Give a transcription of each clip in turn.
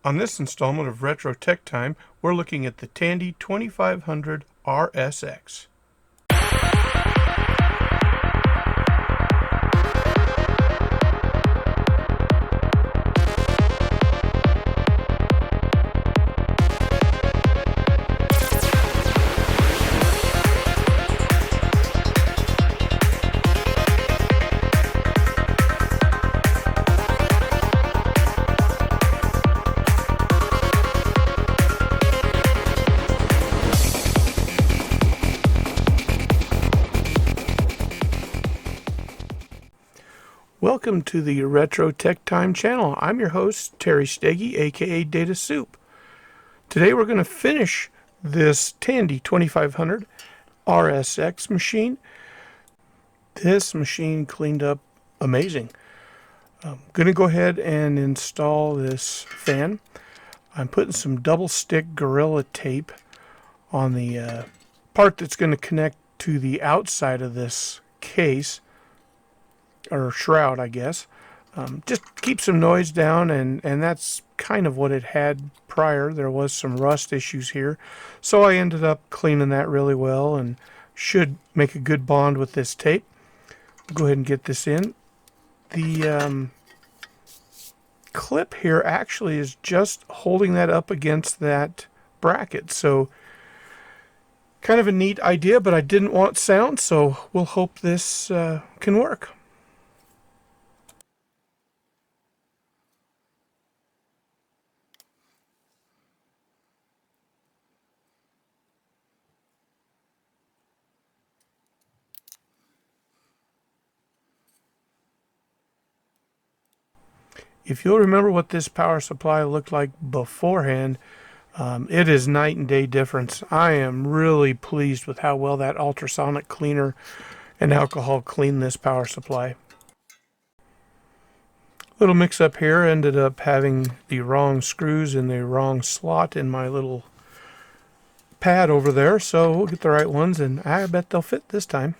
On this installment of Retro Tech Time, we're looking at the Tandy 2500 RSX. Welcome to the Retro Tech Time channel. I'm your host, Terry Steggy, aka Data Soup. Today we're going to finish this Tandy 2500 RSX machine. This machine cleaned up amazing. I'm going to go ahead and install this fan. I'm putting some double stick Gorilla tape on the part that's going to connect to the outside of this case, or shroud, I guess. Just keep some noise down, and that's kind of what it had prior. There was some rust issues here, so I ended up cleaning that really well and should make a good bond with this tape. Go ahead and get this in. The clip here actually is just holding that up against that bracket, so kind of a neat idea, but I didn't want sound, so we'll hope this can work. If you'll remember what this power supply looked like beforehand, it is night and day difference. I am really pleased with how well that ultrasonic cleaner and alcohol cleaned this power supply. Little mix up here, ended up having the wrong screws in the wrong slot in my little pad over there, so we'll get the right ones, and I bet they'll fit this time.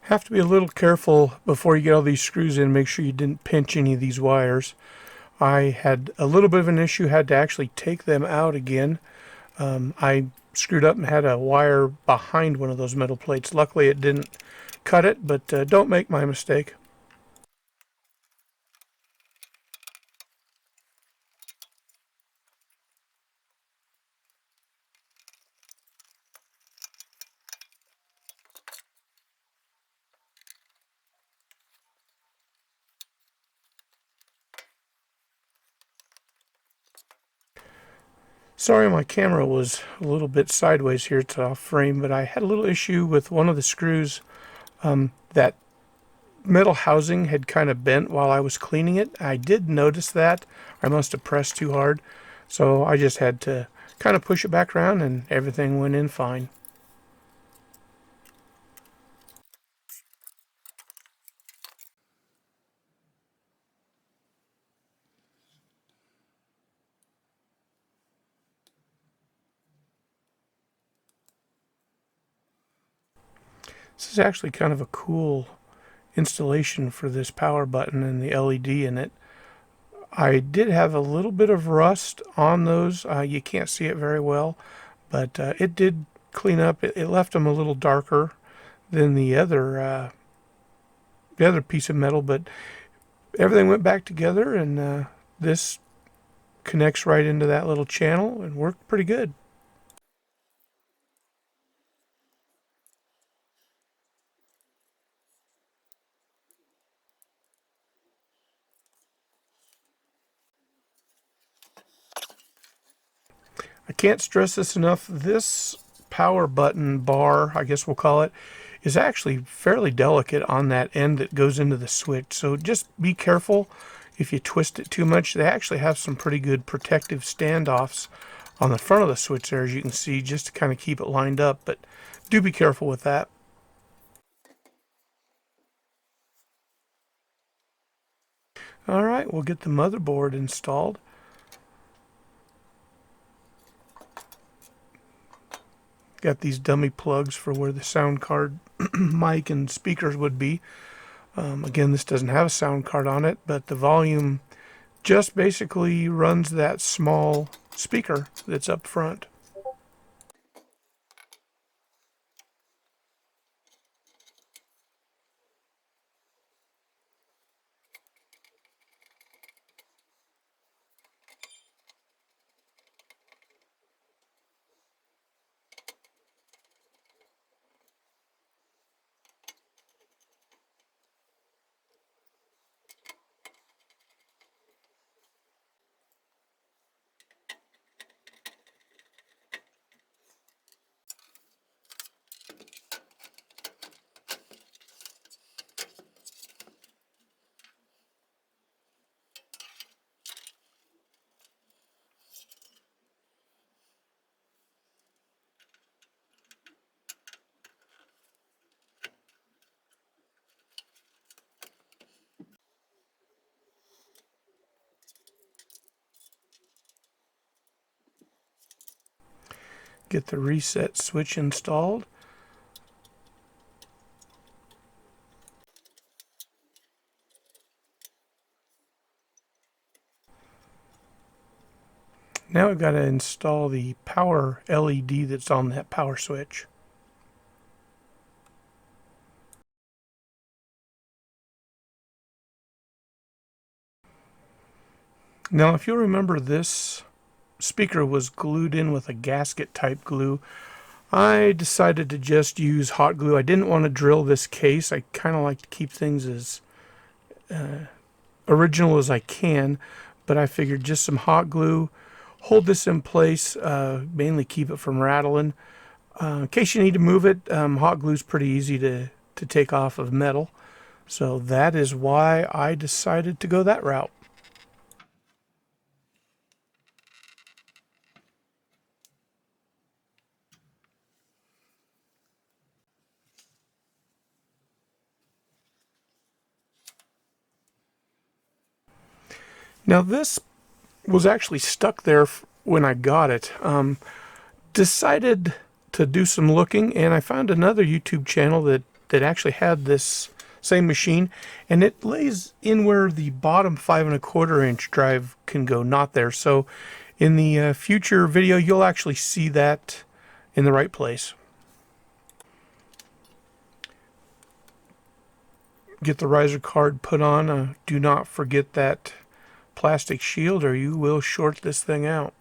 Have to be a little careful before you get all these screws in. Make sure you didn't pinch any of these wires. I had a little bit of an issue, had to actually take them out again. I screwed up and had a wire behind one of those metal plates. Luckily it didn't cut it, but don't make my mistake. Sorry, my camera was a little bit sideways here. It's off frame, but I had a little issue with one of the screws. That metal housing had kind of bent while I was cleaning it. I did notice that. I must have pressed too hard, so I just had to kind of push it back around, and everything went in fine. This is actually kind of a cool installation for this power button and the LED in it. I did have a little bit of rust on those. You can't see it very well, but it did clean up. It left them a little darker than the other piece of metal, but everything went back together, and this connects right into that little channel and worked pretty good. I can't stress this enough. This power button bar, I guess we'll call it, is actually fairly delicate on that end that goes into the switch. So just be careful if you twist it too much. They actually have some pretty good protective standoffs on the front of the switch there, as you can see, just to kind of keep it lined up. But do be careful with that. All right, we'll get the motherboard installed. Got these dummy plugs for where the sound card, mic, and speakers would be. Again, this doesn't have a sound card on it, but the volume just basically runs that small speaker that's up front. Get the reset switch installed. Now I've got to install the power LED that's on that power switch. Now, if you'll remember, this speaker was glued in with a gasket type glue. I decided to just use hot glue. I didn't want to drill this case. I kind of like to keep things as original as I can, but I figured just some hot glue, hold this in place, mainly keep it from rattling. In case you need to move it, hot glue is pretty easy to take off of metal. So that is why I decided to go that route. Now this was actually stuck there when I got it. Decided to do some looking, and I found another YouTube channel that actually had this same machine, and it lays in where the bottom 5¼ inch drive can go, not there. So in the future video, you'll actually see that in the right place. Get the riser card put on. Do not forget that plastic shield, or you will short this thing out.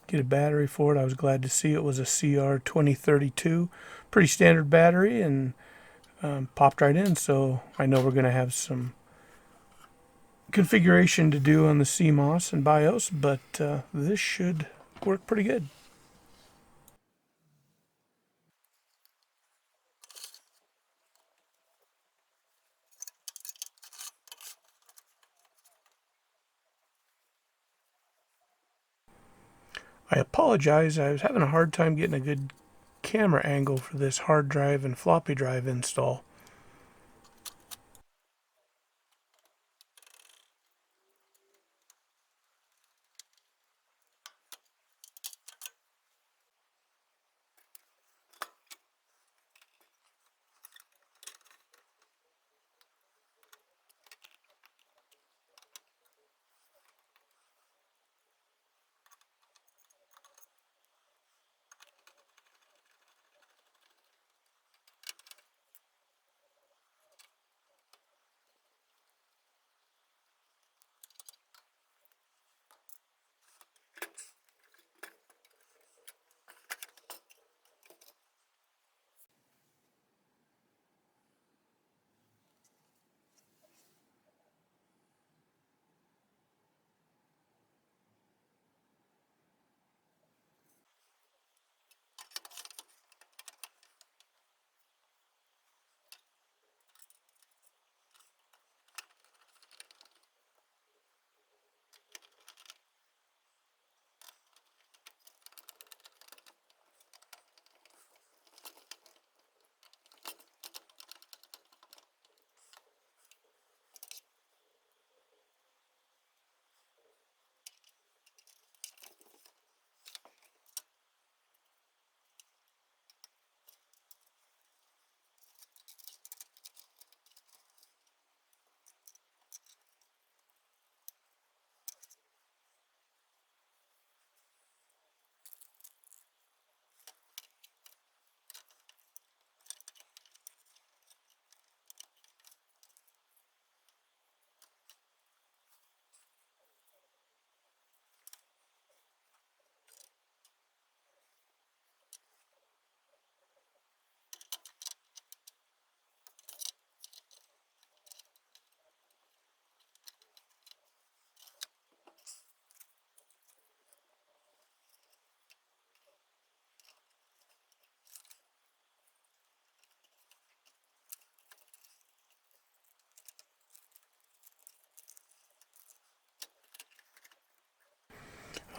get a battery for it. I was glad to see it was a CR2032, pretty standard battery, and popped right in. So I know we're going to have some configuration to do on the CMOS and BIOS, but this should work pretty good. I apologize, I was having a hard time getting a good camera angle for this hard drive and floppy drive install.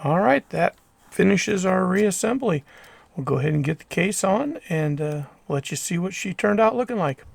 All right, that finishes our reassembly. We'll go ahead and get the case on and let you see what she turned out looking like.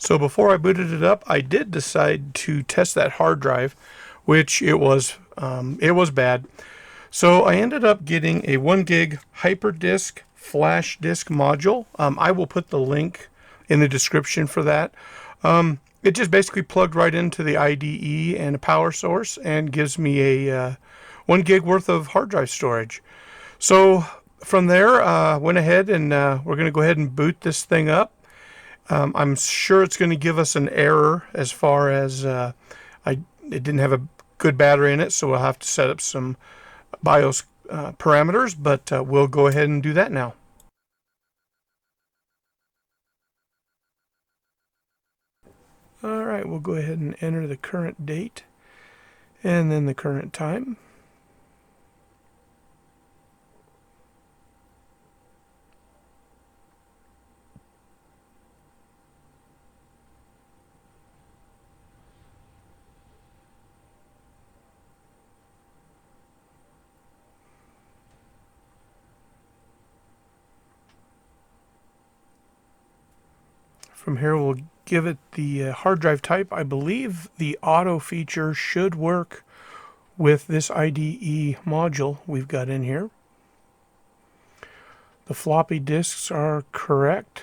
So before I booted it up, I did decide to test that hard drive, which it was bad. So I ended up getting a 1 gig hyperdisk flash disk module. I will put the link in the description for that. It just basically plugged right into the IDE and a power source and gives me a 1 gig worth of hard drive storage. So from there, went ahead and we're going to go ahead and boot this thing up. I'm sure it's going to give us an error as far as it didn't have a good battery in it, so we'll have to set up some BIOS parameters, but we'll go ahead and do that now. Alright, we'll go ahead and enter the current date and then the current time. From here we'll give it the hard drive type. I believe the auto feature should work with this IDE module we've got in here. The floppy disks are correct.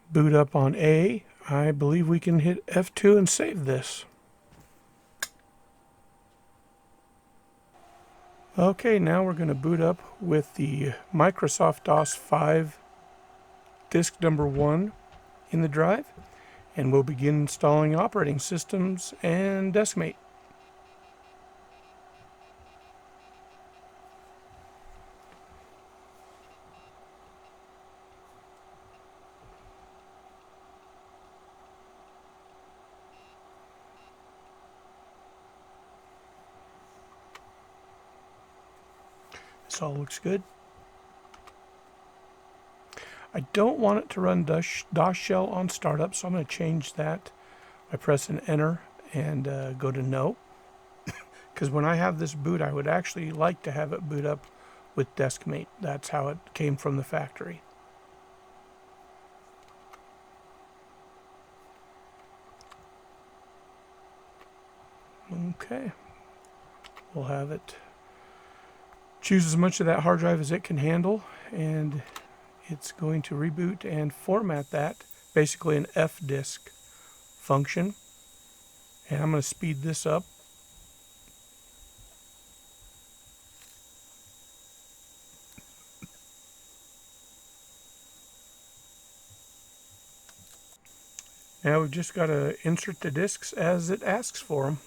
Boot up on A. I believe we can hit F2 and save this. Okay, now we're going to boot up with the Microsoft DOS 5 disk number 1 in the drive, and we'll begin installing operating systems and Deskmate. This all looks good. I don't want it to run DOS shell on startup, so I'm going to change that by pressing enter and go to no. Because when I have this boot, I would actually like to have it boot up with Deskmate. That's how it came from the factory. Okay, we'll have it choose as much of that hard drive as it can handle, and it's going to reboot and format that, basically an F disk function. And I'm going to speed this up. Now we've just got to insert the disks as it asks for them.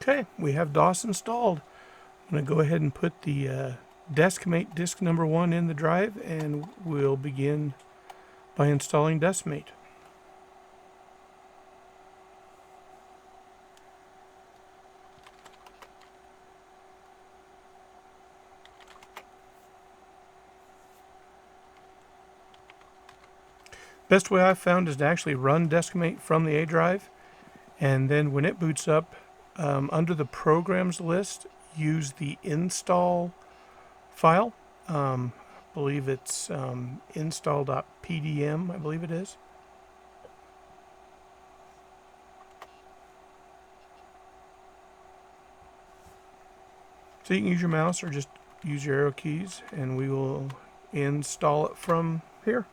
Okay, we have DOS installed. I'm going to go ahead and put the Deskmate disk number 1 in the drive, and we'll begin by installing Deskmate. Best way I've found is to actually run Deskmate from the A drive, and then when it boots up, under the programs list, use the install file. I believe it's install.pdm, I believe it is. So you can use your mouse or just use your arrow keys, and we will install it from here.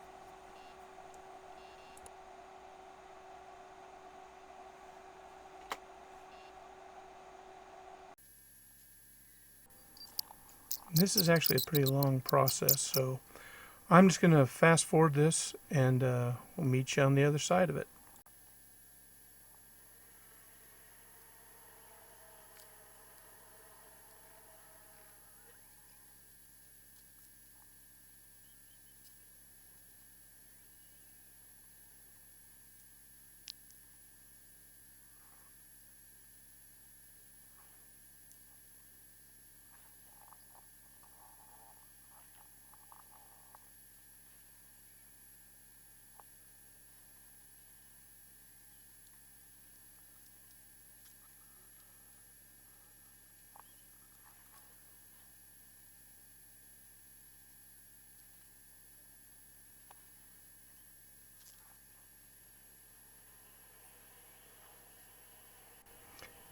This is actually a pretty long process, so I'm just going to fast forward this, and we'll meet you on the other side of it.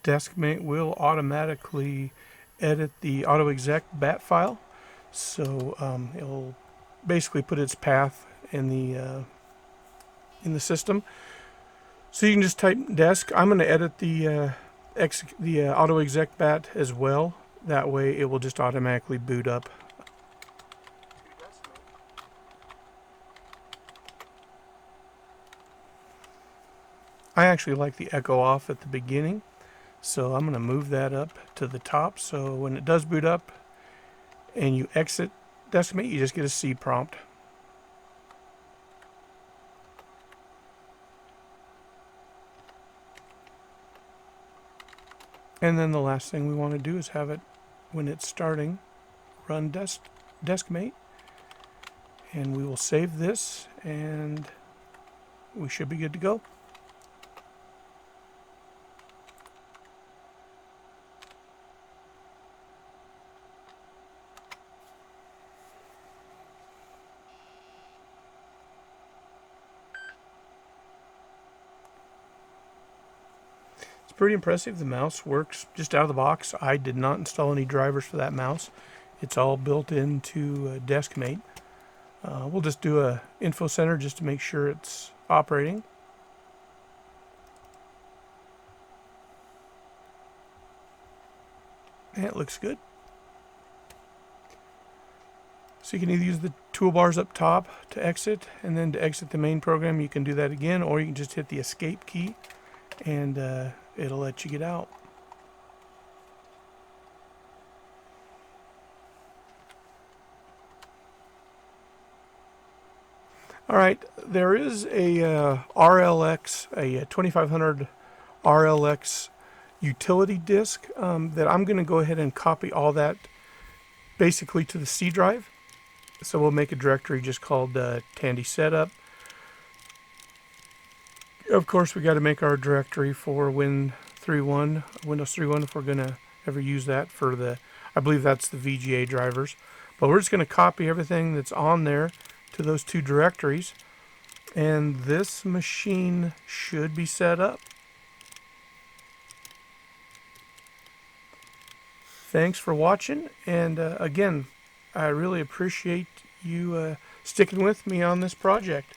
Deskmate will automatically edit the AutoExec bat file, so it'll basically put its path in the system. So you can just type desk. I'm going to edit the AutoExec bat as well. That way it will just automatically boot up. I actually like the echo off at the beginning, so I'm going to move that up to the top, so when it does boot up and you exit Deskmate, you just get a C prompt. And then the last thing we want to do is have it, when it's starting, run Deskmate. And we will save this, and we should be good to go. Pretty impressive. The mouse works just out of the box. I did not install any drivers for that mouse. It's all built into Deskmate. We'll just do a info center just to make sure it's operating. And it looks good. So you can either use the toolbars up top to exit, and then to exit the main program you can do that again, or you can just hit the escape key and it'll let you get out. Alright, there is a RLX, a 2500 RLX utility disk that I'm going to go ahead and copy all that basically to the C drive. So we'll make a directory just called Tandy Setup. Of course, we got to make our directory for Windows 3.1 if we're going to ever use that for the, I believe that's the VGA drivers. But we're just going to copy everything that's on there to those two directories, and this machine should be set up. Thanks for watching, and again, I really appreciate you sticking with me on this project.